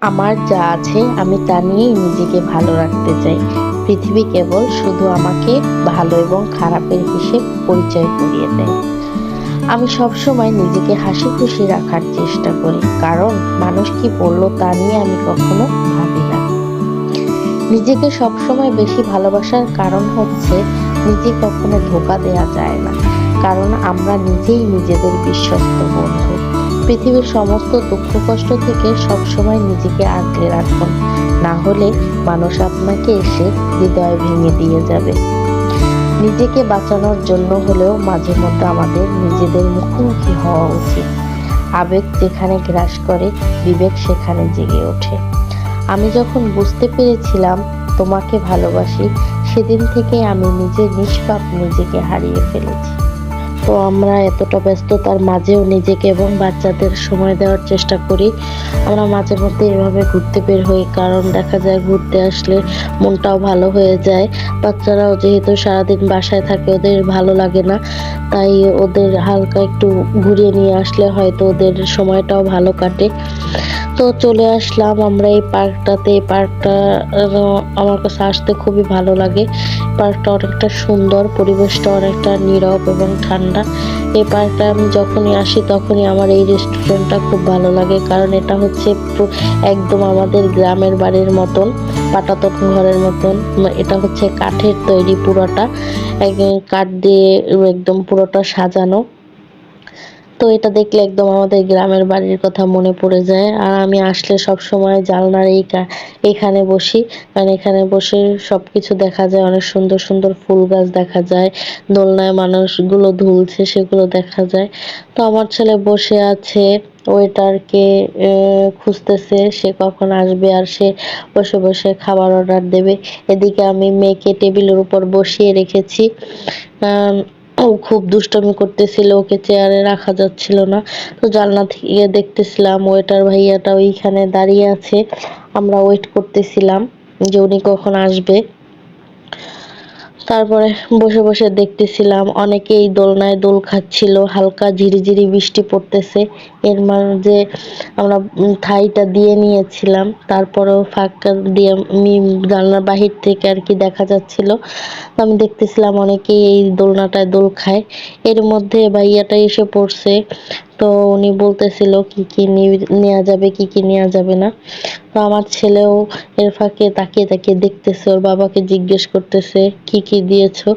আমার যা আছে আমি তা নিয়েই নিজেকে ভালো রাখতে চাই। পৃথিবী কেবল শুধু আমাকে ভালো এবং খারাপের হিসেব পরিচয় করিয়ে দেয়। আমি সবসময় নিজেকে হাসি খুশি রাখার চেষ্টা করি, কারণ মানুষ কি বললো তা নিয়ে আমি কখনো ভাবি না। নিজেকে সবসময় বেশি ভালোবাসার কারণ হচ্ছে নিজে কখনো ধোঁকা দেয়া যায় না, কারণ আমরা নিজেই নিজেদের বিশ্বস্ত বন্ধু। পৃথিবীর সমস্ত দুঃখ কষ্ট থেকে সবসময় নিজেকে আগলে রাখুন, না হলে মানুষ আপনাকে এসে হৃদয় ভেঙে দিয়ে যাবে। নিজেকে বাঁচানোর জন্য হলেও মাঝে মধ্যে আমাদের নিজেদের মুখোমুখি হওয়া উচিত। আবেগ যেখানে গ্রাস করে, বিবেক সেখানে জেগে ওঠে। আমি যখন বুঝতে পেরেছিলাম তোমাকে ভালোবাসি, সেদিন থেকে আমি নিজের নিষ্পাপ নিজেকে হারিয়ে ফেলেছি। তো আমরা এতটা ব্যস্ততার মাঝেও নিজেকে এবং বাচ্চাদের সময় দেওয়ার চেষ্টা করি। আমরা মাঝে মধ্যে এভাবে ঘুরতে বের হই, কারণ দেখা যায় ঘুরতে আসলে মনটাও ভালো হয়ে যায়। বাচ্চারাও যেহেতু সারাদিন বাসায় থাকে, ওদের ভালো লাগে না, তাই ওদের হালকা একটু ঘুরিয়ে নিয়ে আসলে হয়তো ওদের সময়টাও ভালো কাটে। তো চলে আসলাম আমরা এই পার্কটাতে। এই পার্কটা আমার কাছে আসতে খুবই ভালো লাগে। পার্কটা অনেকটা সুন্দর, পরিবেশটা অনেকটা নীরব এবং ঠান্ডা। এই পার্কটা আমি যখনই আসি তখনই আমার এই রেস্টুরেন্টটা খুব ভালো লাগে, কারণ এটা হচ্ছে একদম আমাদের গ্রামের বাড়ির মতন, পাটাতন ঘরের মতন। এটা হচ্ছে কাঠের তৈরি পুরোটা, কাঠ দিয়ে একদম পুরোটা সাজানো। তো এটা দেখলে একদম আমাদের গ্রামের বাড়ির কথা মনে পড়ে যায়। আর আমি আসলে সব সময় জানলার এইখানে বসি, কারণ এখানে বসে সবকিছু দেখা যায়, অনেক সুন্দর সুন্দর ফুল গাছ দেখা যায়, দোলনায় মানুষগুলো দুলছে সেগুলো দেখা যায়। তো আমার ছেলে বসে আছে, ওয়েটারকে খুঁজতেছে সে কখন আসবে, আর সে বসে বসে খাবার অর্ডার দেবে। এদিকে আমি মেয়েকে টেবিলের উপর বসিয়ে রেখেছি। ও খুব দুষ্টুমি করতেছিল, ওকে চেয়ারে রাখা যাচ্ছিল না। তো জানলা থেকে দেখতেছিলাম ওয়েটার ভাইয়াটা ওইখানে দাঁড়িয়ে আছে, আমরা ওয়েট করতেছিলাম যে উনি কখন আসবে। তারপরে বসে বসে দেখতেছিলাম অনেকেই দোলনায় দোল খাচ্ছিল, হালকা ঝিরিঝিরি বৃষ্টি পড়তেছে। এর মাঝে আমরা ঠাইটা দিয়ে নিয়েছিলাম, তারপরেও ফাঁকা দিয়ে জানলার বাহির থেকে আর কি দেখা যাচ্ছিল। আমি দেখতেছিলাম অনেকেই এই দোলনাটায় দোল খায়। এর মধ্যে ভাইয়াটা এসে পড়ছে, তো উনি বলতেছিল কি কি নেওয়া যাবে কি কি নেওয়া যাবে না। তো আমার ছেলেও এর ফাঁকে তাকিয়ে তাকিয়ে দেখতেছে, ওর বাবাকে জিজ্ঞেস করতেছে কি কি দিয়েছো।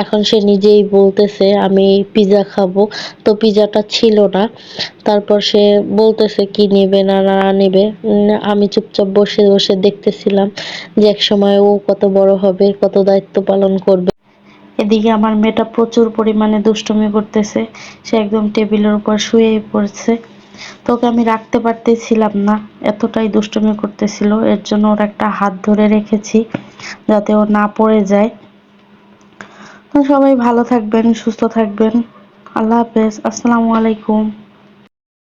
এখন সে নিজেই বলতেছে আমি পিজা খাবো, তো পিজাটা ছিল না। তারপর সে বলতেছে কি নেবে না না নেবে। আমি চুপচাপ বসে বসে দেখতেছিলাম যে এক সময় ও কত বড় হবে, কত দায়িত্ব পালন করবে। এদিকে আমার মেয়েটা প্রচুর পরিমাণে দুষ্টুমি করতেছে, সে একদম টেবিলের উপর শুয়েই পড়ছে। তো ওকে আমি রাখতে পারতেছিলাম না, এতটাই দুষ্টুমি করতেছিল। এর জন্য ওর একটা হাত ধরে রেখেছি যাতে ও না পড়ে যায়। তো সবাই ভালো থাকবেন, সুস্থ থাকবেন। আল্লাহ হাফেজ, আসসালামু আলাইকুম।